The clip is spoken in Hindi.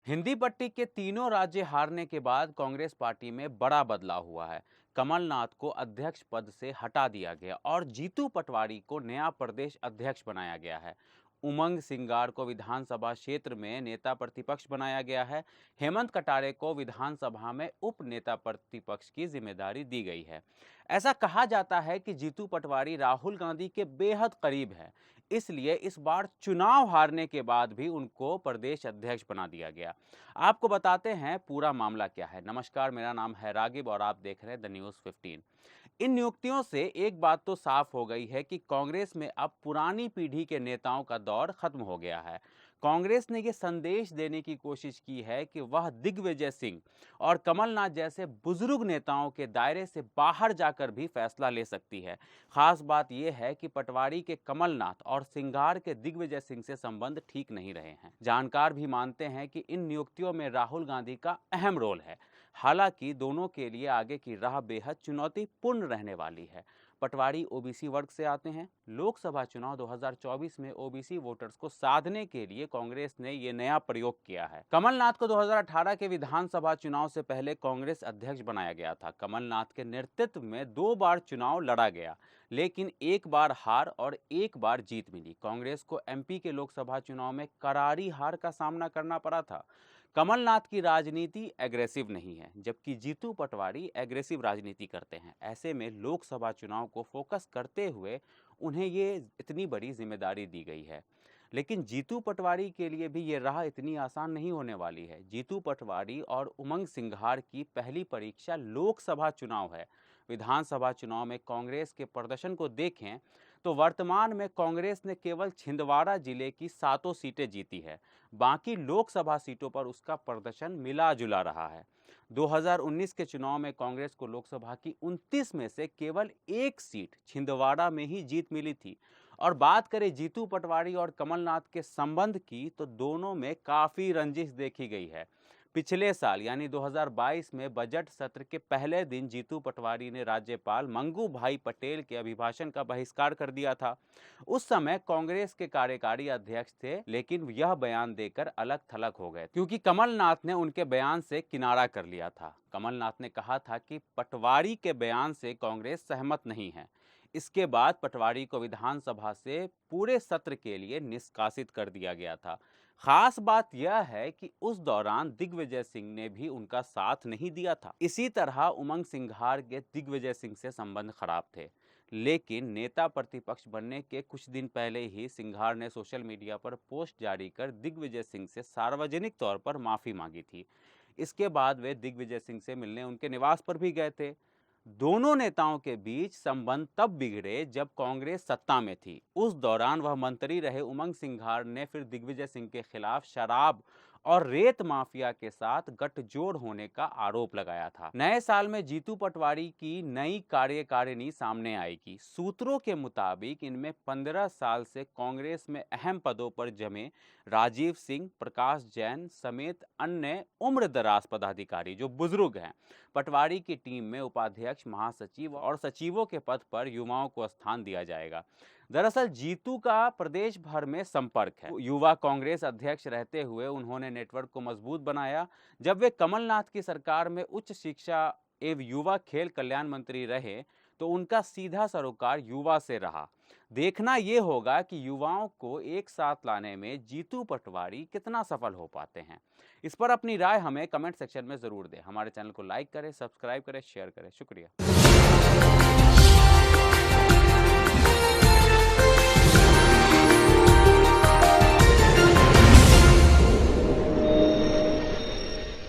हिंदी पट्टी के तीनों राज्य हारने के बाद कांग्रेस पार्टी में बड़ा बदलाव हुआ है। कमलनाथ को अध्यक्ष पद से हटा दिया गया और जीतू पटवारी को नया प्रदेश अध्यक्ष बनाया गया है। उमंग सिंगार को विधानसभा क्षेत्र में नेता प्रतिपक्ष बनाया गया है। हेमंत कटारे को विधानसभा में उप नेता प्रतिपक्ष की जिम्मेदारी दी गई है। ऐसा कहा जाता है कि जीतू पटवारी राहुल गांधी के बेहद करीब है, इसलिए इस बार चुनाव हारने के बाद भी उनको प्रदेश अध्यक्ष बना दिया गया। आपको बताते हैं पूरा मामला क्या है। नमस्कार, मेरा नाम है रागिब और आप देख रहे हैं द न्यूज़ 15। इन नियुक्तियों से एक बात तो साफ हो गई है कि कांग्रेस में अब पुरानी पीढ़ी के नेताओं का दौर खत्म हो गया है। कांग्रेस ने यह संदेश देने की कोशिश की है कि वह दिग्विजय सिंह और कमलनाथ जैसे बुजुर्ग नेताओं के दायरे से बाहर जाकर भी फैसला ले सकती है। खास बात यह है कि पटवारी के कमलनाथ और सिंघार के दिग्विजय सिंह से संबंध ठीक नहीं रहे हैं। जानकार भी मानते हैं कि इन नियुक्तियों में राहुल गांधी का अहम रोल है। हालांकि दोनों के लिए आगे की राह बेहद चुनौतीपूर्ण रहने वाली है। पटवारी ओबीसी वर्ग से आते हैं। लोकसभा चुनाव 2024 में ओबीसी वोटर्स को साधने के लिए कांग्रेस ने ये नया प्रयोग किया है। कमलनाथ को 2018 के विधानसभा चुनाव से पहले कांग्रेस अध्यक्ष बनाया गया था। कमलनाथ के नेतृत्व में 2 बार चुनाव लड़ा गया, लेकिन एक बार हार और एक बार जीत मिली। कांग्रेस को एमपी के लोकसभा चुनाव में करारी हार का सामना करना पड़ा था। कमलनाथ की राजनीति एग्रेसिव नहीं है, जबकि जीतू पटवारी एग्रेसिव राजनीति करते हैं। ऐसे में लोकसभा चुनाव को फोकस करते हुए उन्हें ये इतनी बड़ी जिम्मेदारी दी गई है। लेकिन जीतू पटवारी के लिए भी ये राह इतनी आसान नहीं होने वाली है। जीतू पटवारी और उमंग सिंघार की पहली परीक्षा लोकसभा चुनाव है। विधानसभा चुनाव में कांग्रेस के प्रदर्शन को देखें तो वर्तमान में कांग्रेस ने केवल छिंदवाड़ा जिले की 7 सीटें जीती है। बाकी लोकसभा सीटों पर उसका प्रदर्शन मिला जुला रहा है। 2019 के चुनाव में कांग्रेस को लोकसभा की 29 में से केवल एक सीट छिंदवाड़ा में ही जीत मिली थी। और बात करें जीतू पटवारी और कमलनाथ के संबंध की, तो दोनों में काफी रंजिश देखी गई है। पिछले साल यानी 2022 में बजट सत्र के पहले दिन जीतू पटवारी ने राज्यपाल मंगू भाई पटेल के अभिभाषण का बहिष्कार कर दिया था। उस समय कांग्रेस के कार्यकारी अध्यक्ष थे, लेकिन यह बयान देकर अलग थलग हो गए क्योंकि कमलनाथ ने उनके बयान से किनारा कर लिया था। कमलनाथ ने कहा था कि पटवारी के बयान से कांग्रेस सहमत नहीं है। इसके बाद पटवारी को विधानसभा से पूरे सत्र के लिए निष्कासित कर दिया गया था। खास बात यह है कि उस दौरान दिग्विजय सिंह ने भी उनका साथ नहीं दिया था। इसी तरह उमंग सिंघार के दिग्विजय सिंह से संबंध खराब थे, लेकिन नेता प्रतिपक्ष बनने के कुछ दिन पहले ही सिंघार ने सोशल मीडिया पर पोस्ट जारी कर दिग्विजय सिंह से सार्वजनिक तौर पर माफी मांगी थी। इसके बाद वे दिग्विजय सिंह से मिलने उनके निवास पर भी गए थे। दोनों नेताओं के बीच संबंध तब बिगड़े जब कांग्रेस सत्ता में थी। उस दौरान वह मंत्री रहे उमंग सिंघार ने फिर दिग्विजय सिंह के खिलाफ शराब और रेत माफिया के साथ गठजोड़ होने का आरोप लगाया था। नए साल में जीतू पटवारी की नई कार्यकारिणी सामने आएगी। सूत्रों के मुताबिक इनमें 15 साल से कांग्रेस में अहम पदों पर जमे राजीव सिंह, प्रकाश जैन समेत अन्य उम्रदराज पदाधिकारी जो बुजुर्ग हैं। पटवारी की टीम में उपाध्यक्ष, महासचिव और सचिवों के पद पर युवाओं को स्थान दिया जाएगा। दरअसल जीतू का प्रदेश भर में संपर्क है। युवा कांग्रेस अध्यक्ष रहते हुए उन्होंने नेटवर्क को मजबूत बनाया। जब वे कमलनाथ की सरकार में उच्च शिक्षा एवं युवा खेल कल्याण मंत्री रहे, तो उनका सीधा सरोकार युवा से रहा। देखना यह होगा कि युवाओं को एक साथ लाने में जीतू पटवारी कितना सफल हो पाते हैं। इस पर अपनी राय हमें कमेंट सेक्शन में जरूर दें। हमारे चैनल को लाइक करें, सब्सक्राइब करें, शेयर करें। शुक्रिया।